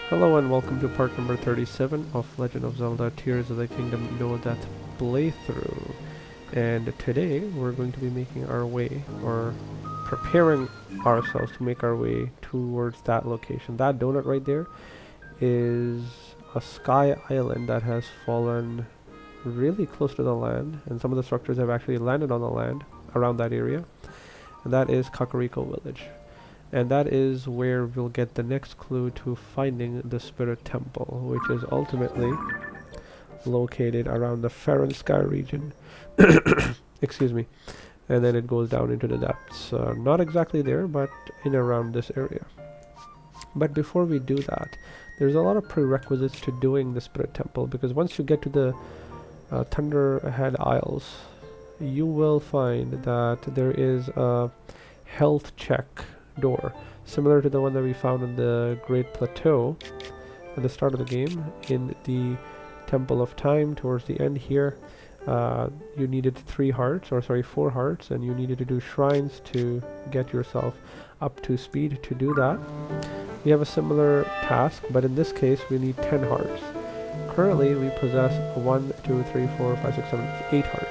Hello and welcome to part number 37 of Legend of Zelda Tears of the Kingdom No Death playthrough. And today we're going to be making our way, or preparing ourselves to make our way towards that location. That donut right there is a sky island that has fallen really close to the land, and some of the structures have actually landed on the land around that area. And that is Kakariko Village. And that is where we'll get the next clue to finding the Spirit Temple, which is ultimately located around the Farron Sky region. Excuse me. And then it goes down into the depths. Not exactly there, but in around this area. But before we do that, there's a lot of prerequisites to doing the Spirit Temple, because once you get to the Thunderhead Isles, you will find that there is a health check door, similar to the one that we found in the Great Plateau at the start of the game. In the Temple of Time, towards the end here, you needed 4 hearts, and you needed to do shrines to get yourself up to speed to do that. We have a similar task, but in this case we need 10 hearts. Currently we possess 1, 2, 3, 4, 5, 6, 7, 8 hearts.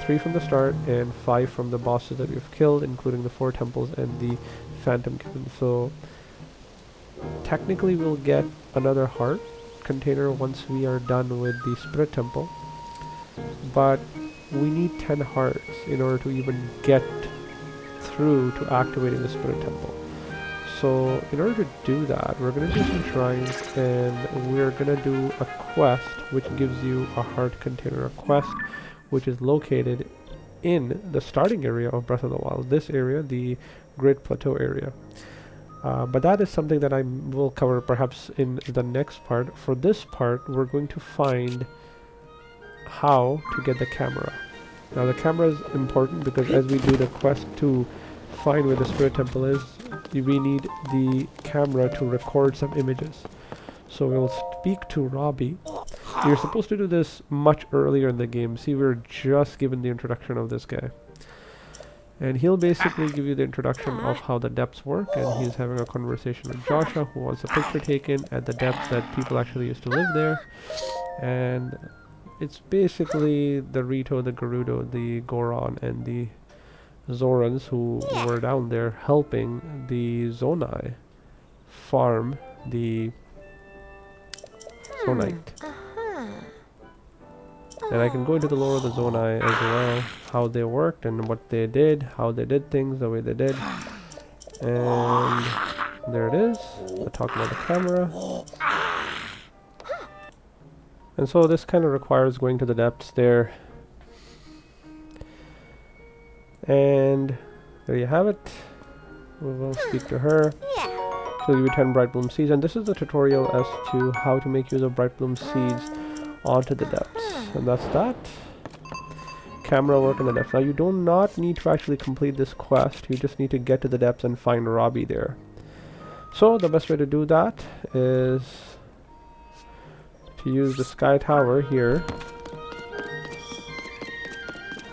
3 from the start and 5 from the bosses that we've killed, including the 4 temples and the Phantom Kitten. So technically we'll get another heart container once we are done with the Spirit Temple, but we need 10 hearts in order to even get through to activating the Spirit Temple. So in order to do that, we're going to do some shrines, and we're going to do a quest which gives you a heart container, a quest which is located in the starting area of Breath of the Wild, this area, the Great Plateau area. But that is something that I will cover perhaps in the next part. For this part, we're going to find how to get the camera. Now the camera is important because as we do the quest to find where the Spirit Temple is, we need the camera to record some images. So we'll speak to Robbie. You're supposed to do this much earlier in the game. See, we're just given the introduction of this guy. And he'll basically give you the introduction of how the depths work, and he's having a conversation with Joshua, who wants a picture taken at the depths that people actually used to live there. And it's basically the Rito, the Gerudo, the Goron, and the Zorans who were down there helping the Zonai farm the Zonite. And I can go into the lore of the Zonai as well, how they worked and what they did, how they did things the way they did. And there it is. We'll talk about the camera. And so this kind of requires going to the depths there. And there you have it. We will speak to her. She'll give you 10 Bright Bloom Seeds, and this is the tutorial as to how to make use of Bright Bloom Seeds onto the depths. And that's that. Camera work in the depths. Now you do not need to actually complete this quest, you just need to get to the depths and find Robbie there. So the best way to do that is to use the Sky Tower here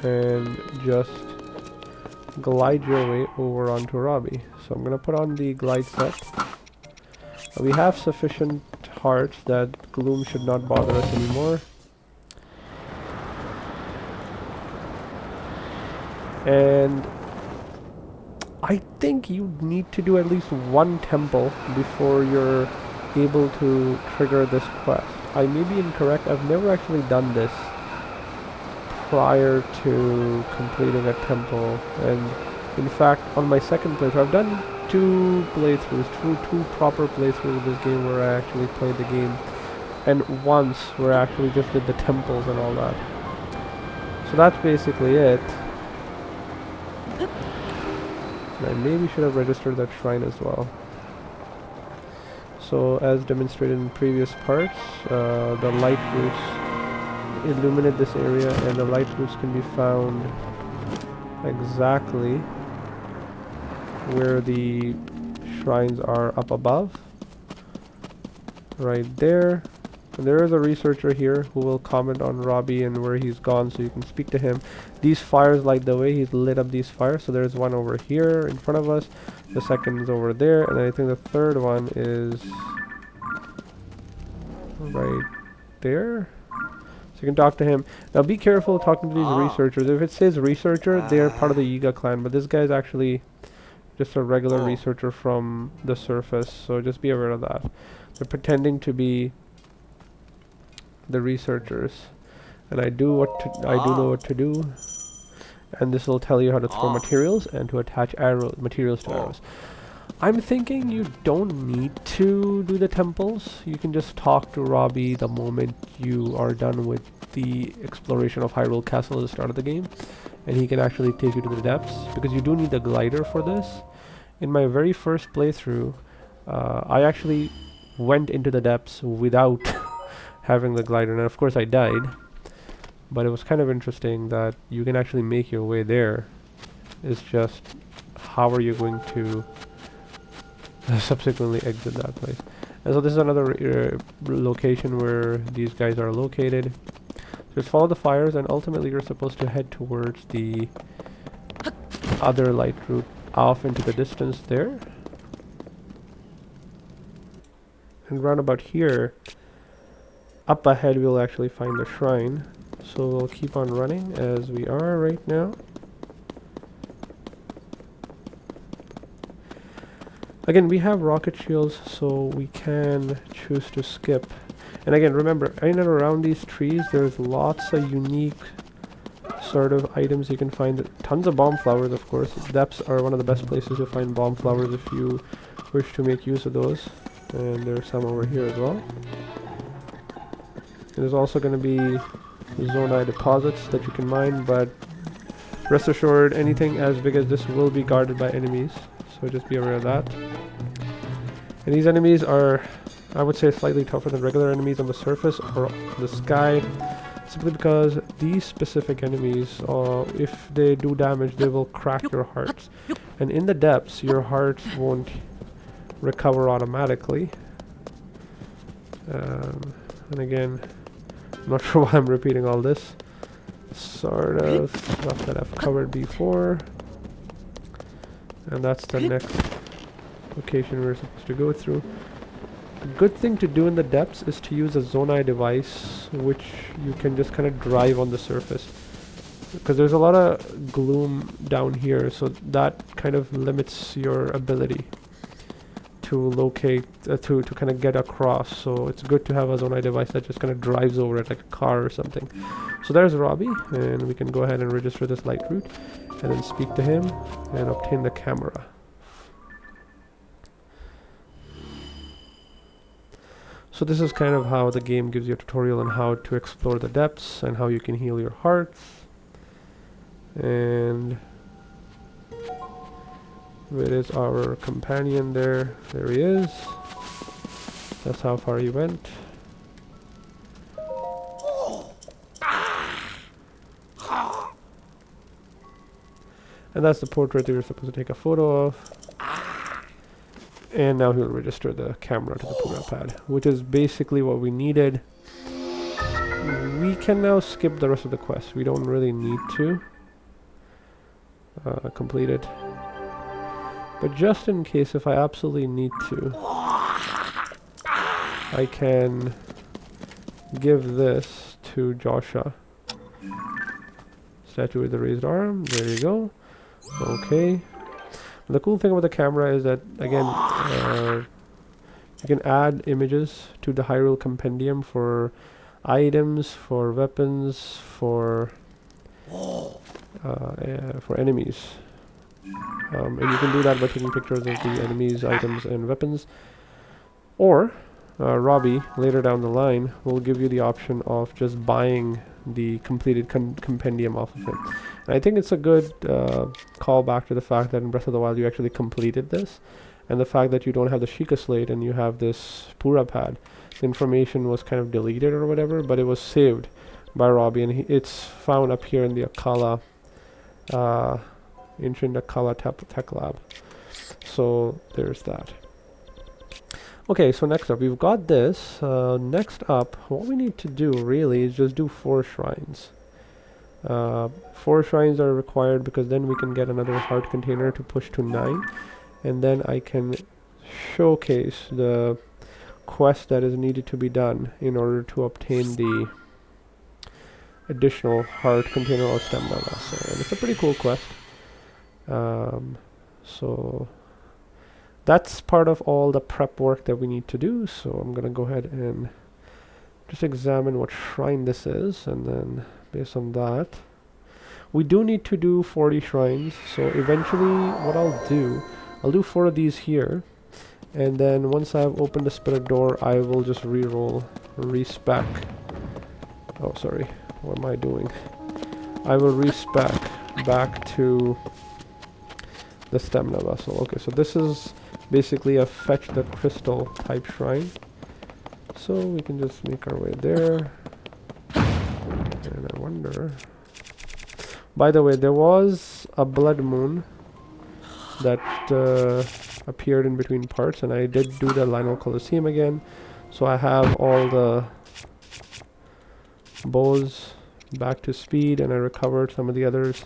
and just glide your way over onto Robbie. So I'm going to put on the glide set. We have sufficient hearts that gloom should not bother us anymore. And I think you need to do at least 1 temple before you're able to trigger this quest. I may be incorrect, I've never actually done this prior to completing a temple, and in fact on my second playthrough I've done 2 playthroughs, two proper playthroughs of this game where I actually played the game, and once where I actually just did the temples and all that. So that's basically it. And I maybe should have registered that shrine as well. So as demonstrated in previous parts, the light roots illuminate this area, and the light roots can be found exactly where the shrines are up above, right there. And there is a researcher here who will comment on Robbie and where he's gone, so you can speak to him. These fires light the way. He's lit up these fires, so there's one over here in front of us, the second is over there, and I think the third one is right there. So you can talk to him. Now be careful talking to these researchers. If it says researcher, they're part of the Yiga clan, but this guy's actually just a regular researcher from the surface, so just be aware of that. They're pretending to be the researchers. And I do know what to do. And this will tell you how to throw materials and to attach materials to arrows. I'm thinking you don't need to do the temples. You can just talk to Robbie the moment you are done with the exploration of Hyrule Castle at the start of the game. And he can actually take you to the depths, because you do need the glider for this. In my very first playthrough, I actually went into the depths without having the glider. And of course I died. But it was kind of interesting that you can actually make your way there. It's just, how are you going to subsequently exit that place? And so this is another location where these guys are located. Just follow the fires, and ultimately you're supposed to head towards the other light route off into the distance there. And round about here, up ahead we'll actually find the shrine. So we'll keep on running as we are right now. Again, we have rocket shields, so we can choose to skip. And again, remember, in and around these trees, there's lots of unique sort of items you can find. Tons of bomb flowers, of course. Depths are one of the best places to find bomb flowers if you wish to make use of those. And there's some over here as well. There's also going to be Zonai deposits that you can mine, but rest assured, anything as big as this will be guarded by enemies, so just be aware of that. And these enemies are, I would say, slightly tougher than regular enemies on the surface or the sky, simply because these specific enemies, if they do damage, they will crack your hearts. And in the depths, your hearts won't recover automatically. And again, I'm not sure why I'm repeating all this. Sort of stuff that I've covered before. And that's the next location we're supposed to go through. A good thing to do in the depths is to use a Zonai device, which you can just kind of drive on the surface. Because there's a lot of gloom down here, so that kind of limits your ability to locate, to kind of get across. So it's good to have a Zonai device that just kind of drives over it like a car or something. So there's Robbie, and we can go ahead and register this light route and then speak to him and obtain the camera. So this is kind of how the game gives you a tutorial on how to explore the depths and how you can heal your hearts. And where is our companion there? There he is. That's how far he went. And that's the portrait that you're supposed to take a photo of. And now he'll register the camera to the Pura pad, which is basically what we needed. We can now skip the rest of the quest. We don't really need to complete it. But just in case, if I absolutely need to, I can give this to Joshua. Statue with the raised arm. There you go. Okay. The cool thing about the camera is that, again, you can add images to the Hyrule Compendium for items, for weapons, for enemies. And you can do that by taking pictures of the enemies, items, and weapons. Or, Robbie, later down the line, will give you the option of just buying the completed compendium off of him. And I think it's a good callback to the fact that in Breath of the Wild you actually completed this, and the fact that you don't have the Sheikah Slate and you have this Pura pad. The information was kind of deleted or whatever, but it was saved by Robbie, and it's found up here in the Akkala, ancient Akkala Tech Lab. So there's that. Okay, so next up, we've got this. Next up, what we need to do really is just do 4 shrines. 4 shrines are required because then we can get another heart container to push to 9. And then I can showcase the quest that is needed to be done in order to obtain the additional heart container or stamina vessel. And it's a pretty cool quest. So that's part of all the prep work that we need to do. So I'm gonna go ahead and just examine what shrine this is, and then based on that, we do need to do 40 shrines. So eventually what I'll do 4 of these here, and then once I've opened the spirit door, I will just re-roll, respec. Oh, sorry, what am I doing? I will respec back to the stamina vessel. Okay, so this is basically a fetch the crystal type shrine. So we can just make our way there. And I wonder... By the way, there was a blood moon that appeared in between parts, and I did do the Lionel Coliseum again. So I have all the bows back to speed, and I recovered some of the others.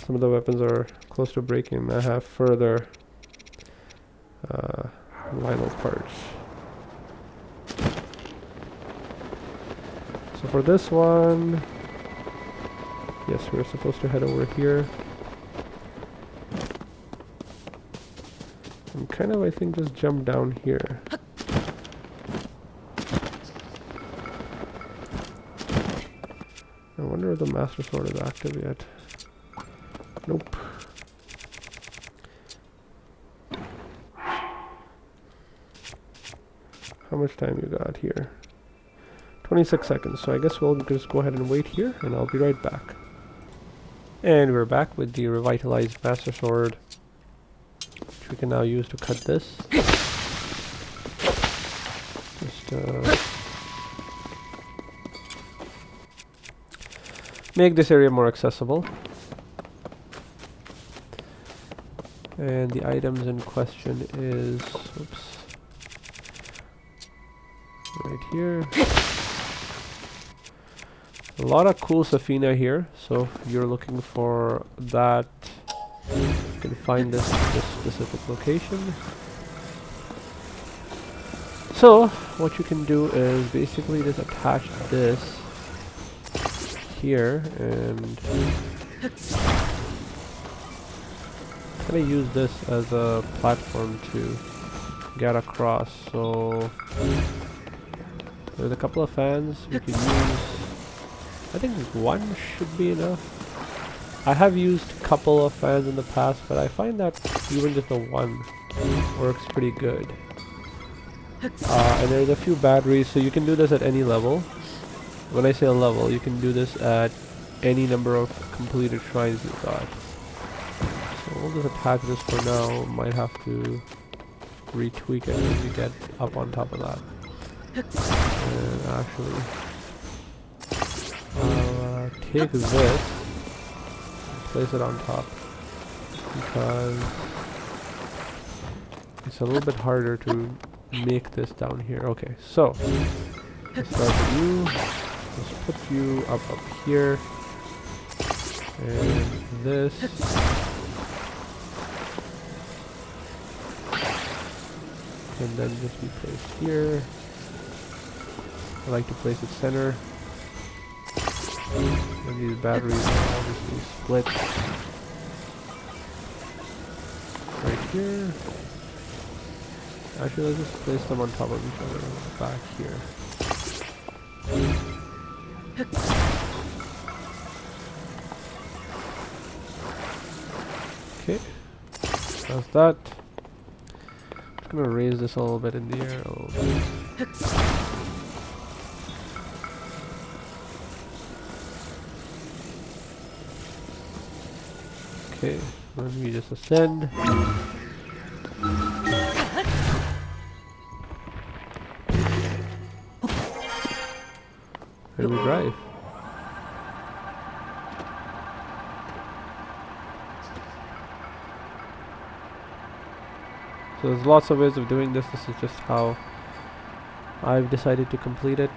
Some of the weapons are close to breaking. I have further Lionel parts. So for this one, yes, we're supposed to head over here. And kind of, I think, just jump down here. I wonder if the Master Sword is active yet. Nope. How much time you got here? 26 seconds, so I guess we'll just go ahead and wait here, and I'll be right back. And we're back with the revitalized Master Sword, which we can now use to cut this. Just make this area more accessible. And the items in question is, oops, right here. A lot of cool Safina here, so if you're looking for that, you can find this specific location. So what you can do is basically just attach this here and kind of use this as a platform to get across. So there's a couple of fans you can use. I think one should be enough. I have used a couple of fans in the past, but I find that even just the one works pretty good. And there's a few batteries, so you can do this at any level. When I say a level, you can do this at any number of completed shrines you've got. So we'll just attach this for now. Might have to retweak it as we get up on top of that. And actually, I'll take this and place it on top, because it's a little bit harder to make this down here. Okay, so let's start with you. Let's put you up here, and this can then just be placed here. I like to place it center. And these batteries are obviously split right here. Actually, let's just place them on top of each other back here. Okay, that's that. Just gonna raise this a little bit in the air a little bit. Okay, let me just ascend. Here we drive. So there's lots of ways of doing this. This is just how I've decided to complete it.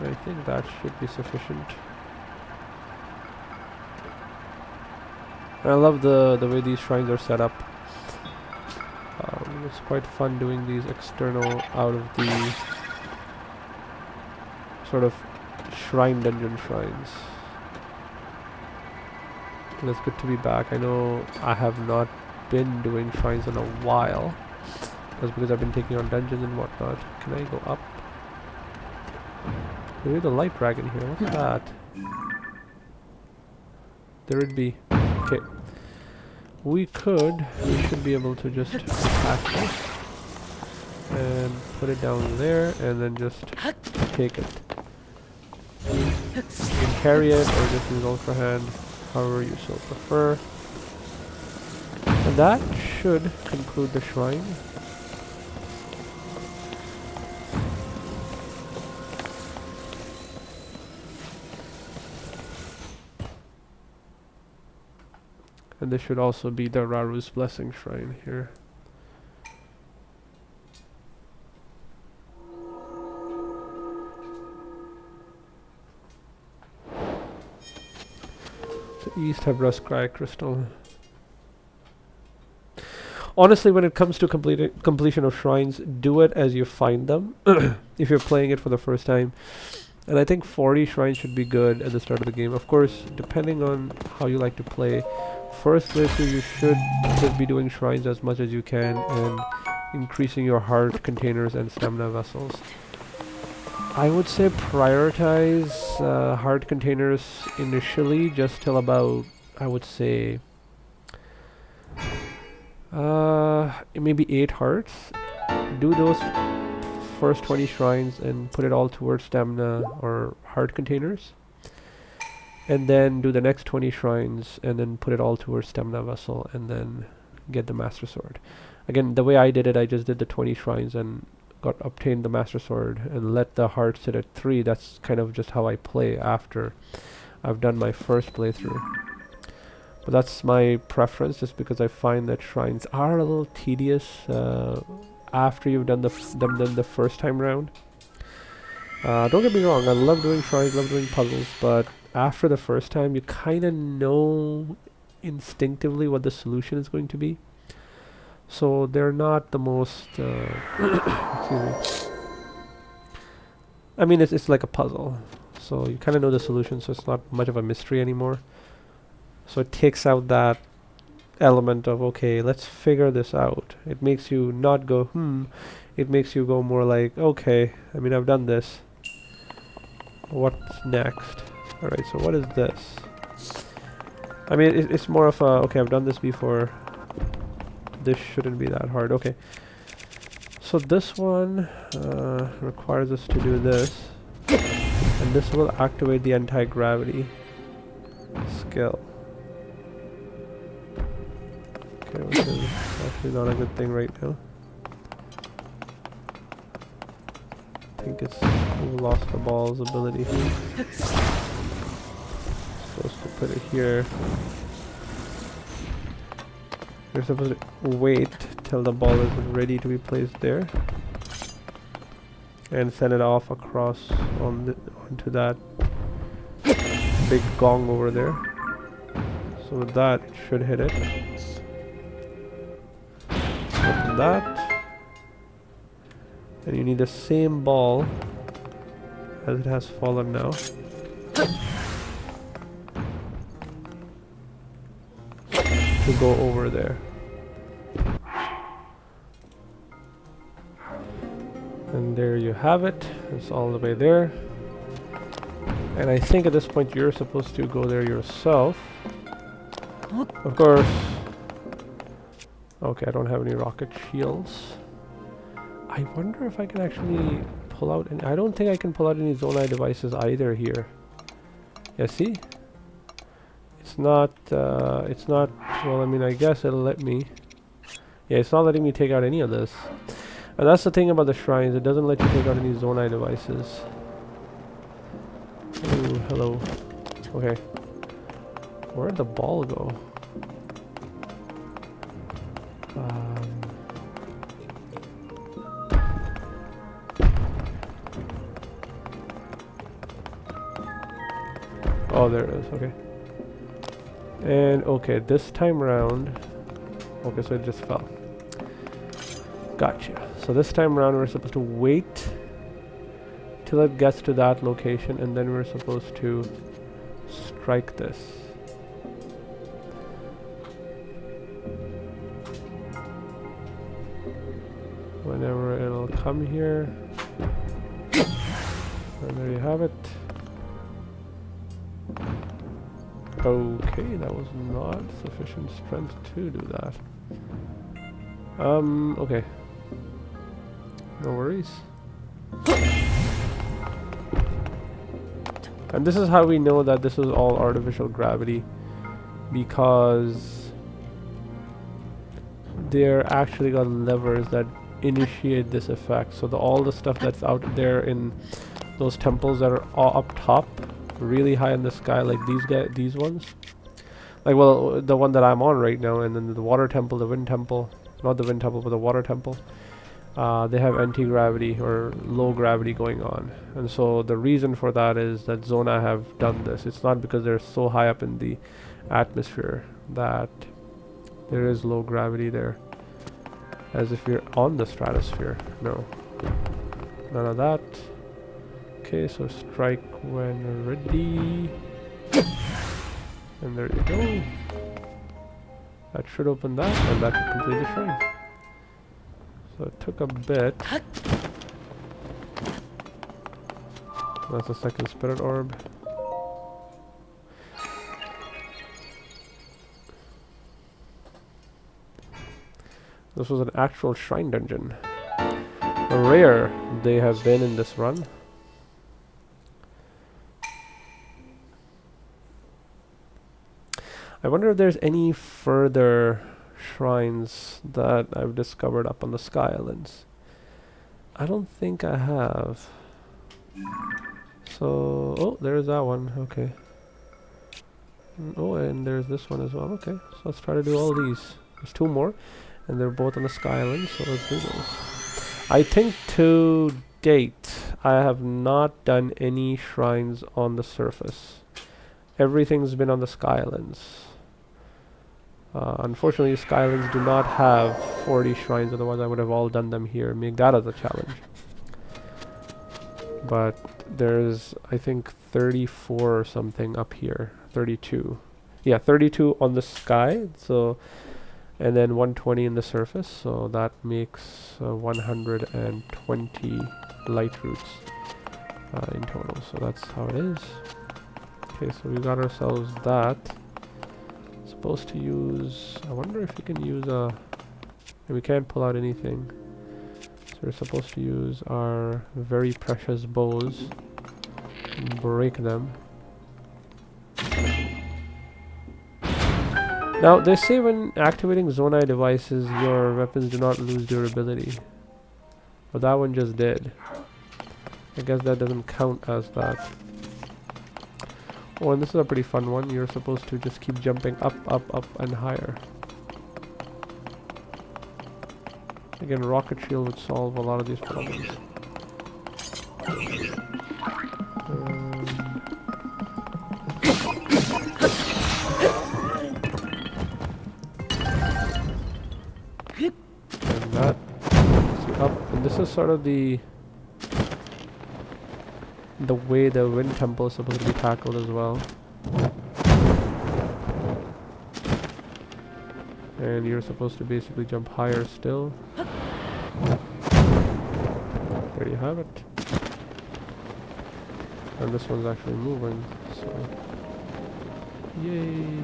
I think that should be sufficient. I love the way these shrines are set up. It's quite fun doing these external out of the sort of shrine dungeon shrines. And it's good to be back. I know I have not been doing shrines in a while. That's because I've been taking on dungeons and whatnot. Can I go up? Maybe the light dragon here. What's that? There it be. Okay. We should be able to just attack this and put it down there and then just take it. You can carry it or just use Ultra Hand, however you so prefer. And that should conclude the shrine. And this should also be the Raru's Blessing Shrine here. The East have Rust Cry Crystal. Honestly, when it comes to completion of shrines, do it as you find them. If you're playing it for the first time. And I think 40 shrines should be good at the start of the game. Of course, depending on how you like to play. First playthrough, you should just be doing shrines as much as you can and increasing your heart containers and stamina vessels. I would say prioritize heart containers initially, just till about, I would say, maybe 8 hearts. Do those first 20 shrines and put it all towards stamina or heart containers. And then do the next 20 shrines and then put it all towards stamina vessel and then get the Master Sword. Again, the way I did it, I just did the 20 shrines and obtained the Master Sword and let the heart sit at 3. That's kind of just how I play after I've done my first playthrough. But that's my preference, just because I find that shrines are a little tedious after you've done them the first time round. Don't get me wrong, I love doing shrines, love doing puzzles, but after the first time, you kind of know instinctively what the solution is going to be. So they're not the most, excuse me. I mean, it's like a puzzle. So you kind of know the solution, so it's not much of a mystery anymore. So it takes out that element of, okay, let's figure this out. It makes you not go, It makes you go more like, okay, I mean, I've done this. What's next? Alright, so what is this? I mean, it's more of a, okay, I've done this before. This shouldn't be that hard. Okay. So this one requires us to do this. And this will activate the anti-gravity skill. Okay, which is actually not a good thing right now. I think it's we lost the ball's ability. Supposed to put it here. You're supposed to wait till the ball is ready to be placed there, and send it off across onto that big gong over there. So with that, it should hit it. Open that, and you need the same ball as it has fallen now. To go over there. And there you have it. It's all the way there. And I think at this point you're supposed to go there yourself. Of course. Okay, I don't have any rocket shields. I wonder if I can actually pull out any. I don't think I can pull out any Zonai devices either here. Yeah, see? It's not, well, I mean, I guess it'll let me. Yeah, it's not letting me take out any of this. And that's the thing about the shrines, it doesn't let you take out any Zonai devices. Ooh, hello. Okay. Where'd the ball go? Oh, there it is, okay. And okay, this time round, okay, so it just fell. Gotcha. So this time around we're supposed to wait till it gets to that location, and then we're supposed to strike this. Whenever it'll come here. And there you have it. Okay, that was not sufficient strength to do that. Okay. No worries. And this is how we know that this is all artificial gravity, because they're actually got levers that initiate this effect. So all the stuff that's out there in those temples that are all up top, really high in the sky, like these ones, like, well, the one that I'm on right now, and then the water temple, the wind temple, not the wind temple but the water temple, they have anti-gravity or low gravity going on. And so the reason for that is that Zona have done this. It's not because they're so high up in the atmosphere that there is low gravity there, as if you're on the stratosphere. No, none of that. Okay, so strike when ready. And there you go. That should open that, and that should complete the shrine. So it took a bit. That's the second spirit orb. This was an actual shrine dungeon. Rare they have been in this run. I wonder if there's any further shrines that I've discovered up on the Sky Islands. I don't think I have. So, oh, there's that one. Okay. Oh, and there's this one as well. Okay, so let's try to do all these. There's two more, and they're both on the Sky Islands, so let's do those. I think to date, I have not done any shrines on the surface. Everything's been on the Sky Islands. Unfortunately, Sky Islands do not have 40 shrines, otherwise I would have all done them here. Make that as a challenge. But there's, I think, 34 or something up here. 32. Yeah, 32 on the sky, so, and then 120 in the surface, so that makes 120 light roots in total. So that's how it is. Okay, so we got ourselves that. Supposed to use, I wonder if we can use a, we can't pull out anything. So we're supposed to use our very precious bows and break them. Now they say when activating Zonai devices your weapons do not lose durability, but that one just did. I guess that doesn't count as that. Oh, and this is a pretty fun one. You're supposed to just keep jumping up, up, up, and higher. Again, rocket shield would solve a lot of these problems. And that takes you up. And this is sort of the way the wind temple is supposed to be tackled as well. And you're supposed to basically jump higher still. There you have it. And this one's actually moving, so yay.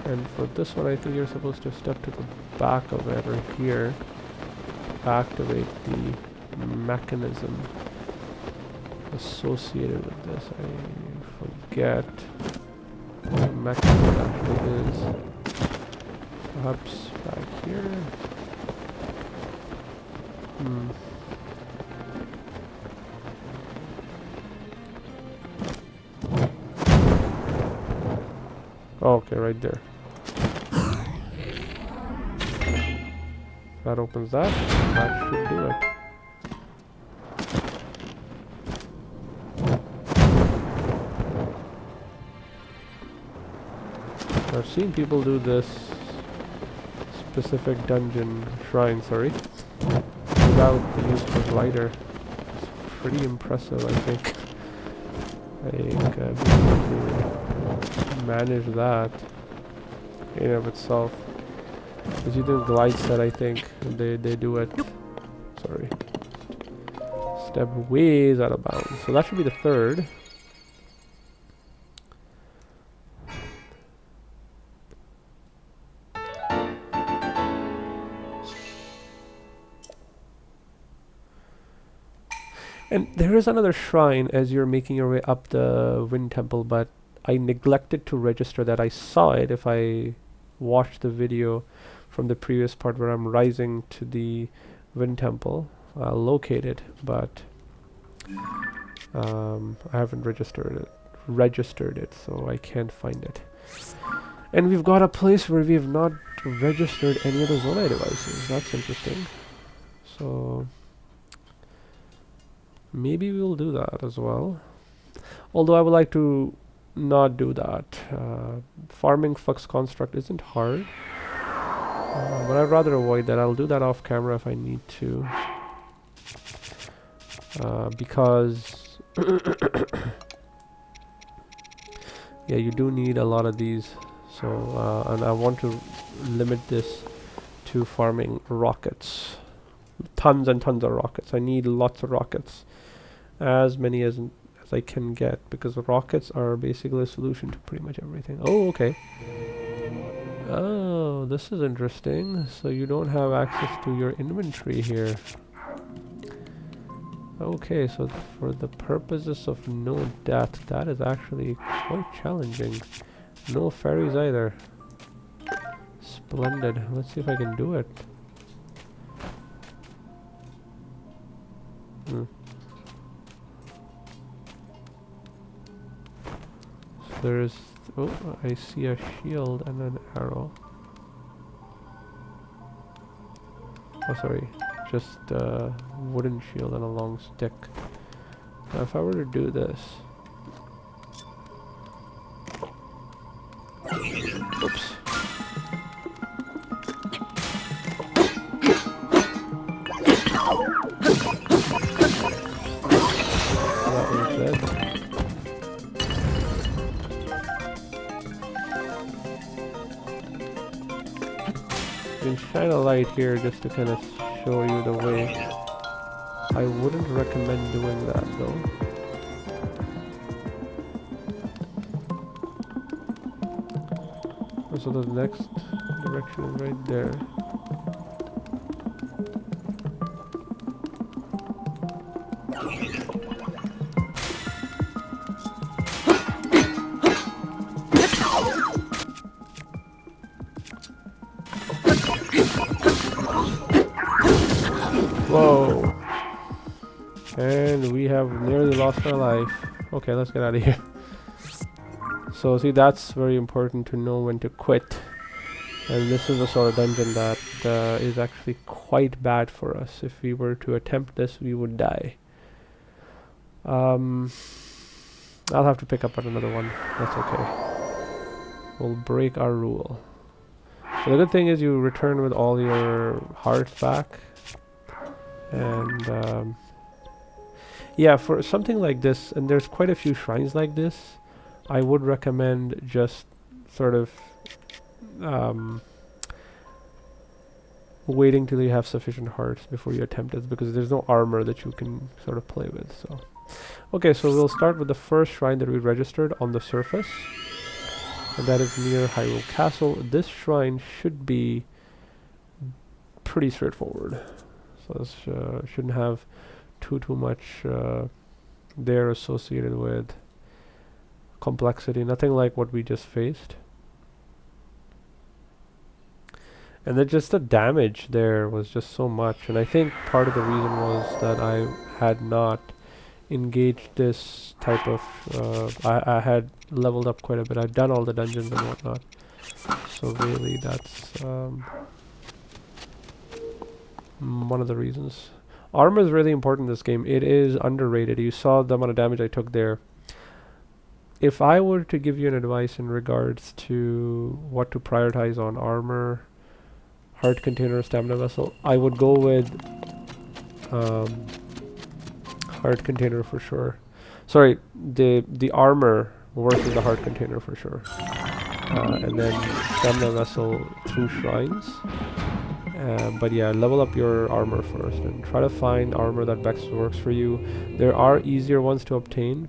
And for this one, I think you're supposed to step to the back of it right here to activate the mechanism associated with this. I forget what the mechanism actually is. Perhaps back here. Oh, okay, right there. That opens that. That should do it. I've seen people do this specific dungeon shrine, sorry, without the use of a glider. It's pretty impressive, I think. Being able to manage that in and of itself. Because you do glide set, I think they do it. Sorry. Step ways out of bounds. So that should be the third. And there is another shrine as you're making your way up the Wind Temple, but I neglected to register that. I saw it if I watched the video from the previous part where I'm rising to the Wind Temple. I'll locate it, but I haven't registered it, so I can't find it. And we've got a place where we have not registered any of the Zonai devices. That's interesting. So maybe we'll do that as well. Although I would like to not do that. Farming Flux Construct isn't hard. But I'd rather avoid that. I'll do that off camera if I need to. Because yeah, you do need a lot of these. So and I want to limit this to farming rockets. Tons and tons of rockets. I need lots of rockets. As many as I can get, because the rockets are basically a solution to pretty much everything. Oh, okay. Oh, this is interesting. So you don't have access to your inventory here. Okay, so for the purposes of no death, that is actually quite challenging. No fairies either. Splendid. Let's see if I can do it. There's, oh, I see a shield and an arrow. Oh, sorry, just a wooden shield and a long stick. Now if I were to do this, oops. That was dead. I can shine a light here just to kind of show you the way. I wouldn't recommend doing that though. So the next direction is right there. Whoa. And we have nearly lost our life. Okay, let's get out of here. So see, that's very important to know when to quit. And this is the sort of dungeon that is actually quite bad for us. If we were to attempt this, we would die. I'll have to pick up another one. That's okay. We'll break our rule. So the good thing is you return with all your hearts back. And yeah, for something like this, and there's quite a few shrines like this, I would recommend just sort of waiting till you have sufficient hearts before you attempt it, because there's no armor that you can sort of play with. So okay, so we'll start with the first shrine that we registered on the surface, and that is near Hyrule Castle. This shrine should be pretty straightforward. So this shouldn't have too much there associated with complexity. Nothing like what we just faced. And then just the damage there was just so much. And I think part of the reason was that I had not engaged this type of... I had leveled up quite a bit. I'd done all the dungeons and whatnot. So really that's... one of the reasons. Armor is really important in this game. It is underrated. You saw the amount of damage I took there. if I were to give you an advice in regards to what to prioritize on armor, heart container, stamina vessel, I would go with um, heart container for sure. Sorry, the armor versus the heart container for sure. And then stamina vessel through shrines. But yeah, level up your armor first and try to find armor that best works for you. There are easier ones to obtain,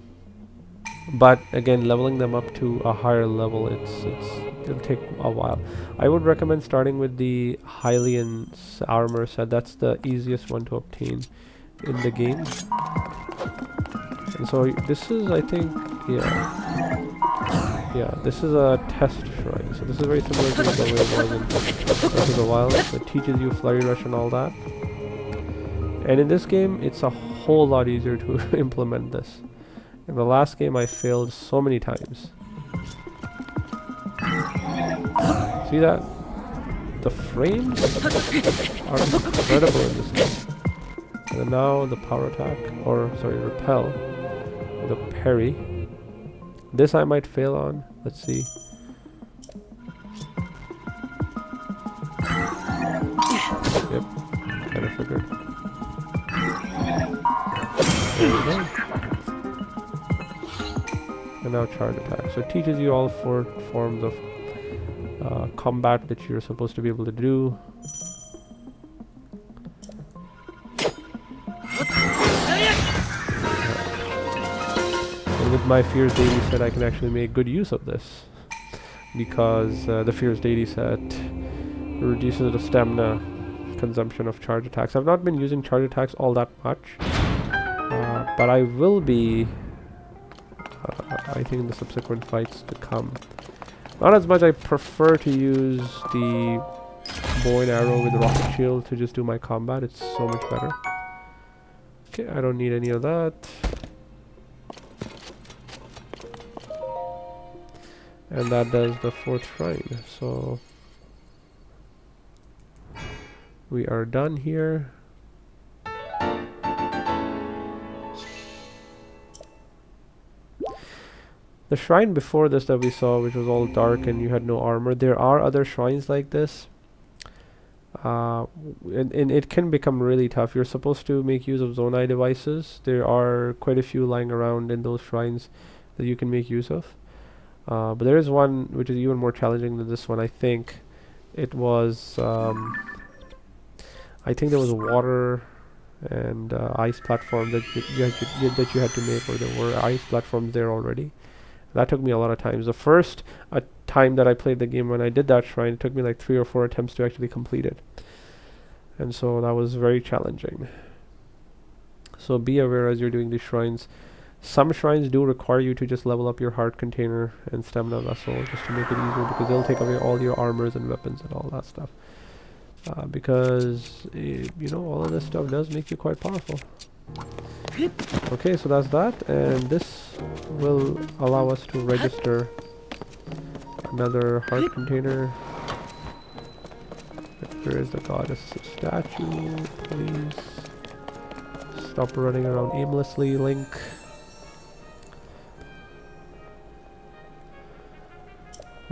but again, leveling them up to a higher level, it'll take a while. I would recommend starting with the Hylian armor set. That's the easiest one to obtain in the game. And so this is, I think, yeah, this is a test shrine. So this is very similar to the way it was in Breath of the Wild. It teaches you Flurry Rush and all that. And in this game, it's a whole lot easier to implement this. In the last game, I failed so many times. See that? The frames are incredible in this game. And then now the power attack, or sorry, repel, the parry. This I might fail on. Let's see. Yep, kind of figured. There we go. And now charge attack. So it teaches you all 4 forms of combat that you're supposed to be able to do. And with my Fierce Deity set, I can actually make good use of this, because the Fierce Deity set reduces the stamina consumption of charge attacks. I've not been using charge attacks all that much, but I will be, I think, in the subsequent fights to come. Not as much. I prefer to use the bow and arrow with the rocket shield to just do my combat. It's so much better. Okay, I don't need any of that. And that does the 4th shrine. So we are done here. The shrine before this that we saw, which was all dark and you had no armor, there are other shrines like this. And it can become really tough. You're supposed to make use of Zonai devices. There are quite a few lying around in those shrines that you can make use of. But there is one which is even more challenging than this one. I think it was, I think there was a water and ice platform that you had to make, or there were ice platforms there already. That took me a lot of times. The first time that I played the game, when I did that shrine, it took me like 3 or 4 attempts to actually complete it. And so that was very challenging. So be aware as you're doing these shrines. Some shrines do require you to just level up your heart container and stamina vessel just to make it easier, because they'll take away all your armors and weapons and all that stuff. Because, you know, all of this stuff does make you quite powerful. Okay, so that's that, and this will allow us to register another heart container. Where is the goddess statue? Please stop running around aimlessly, Link.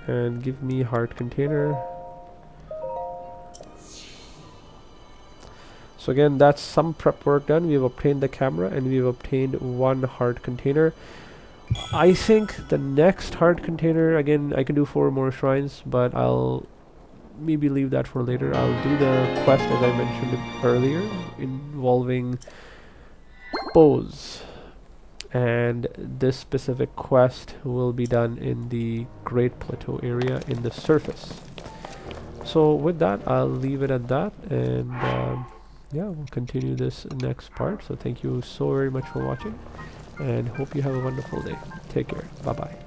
And give me heart container. So again, that's some prep work done. We've obtained the camera and we've obtained 1 heart container. I think the next heart container, again, I can do 4 more shrines, but I'll maybe leave that for later. I'll do the quest as I mentioned earlier, involving bows. And this specific quest will be done in the Great Plateau area in the surface. So with that, I'll leave it at that, and yeah, we'll continue this next part. So thank you so very much for watching, and hope you have a wonderful day. Take care. Bye bye.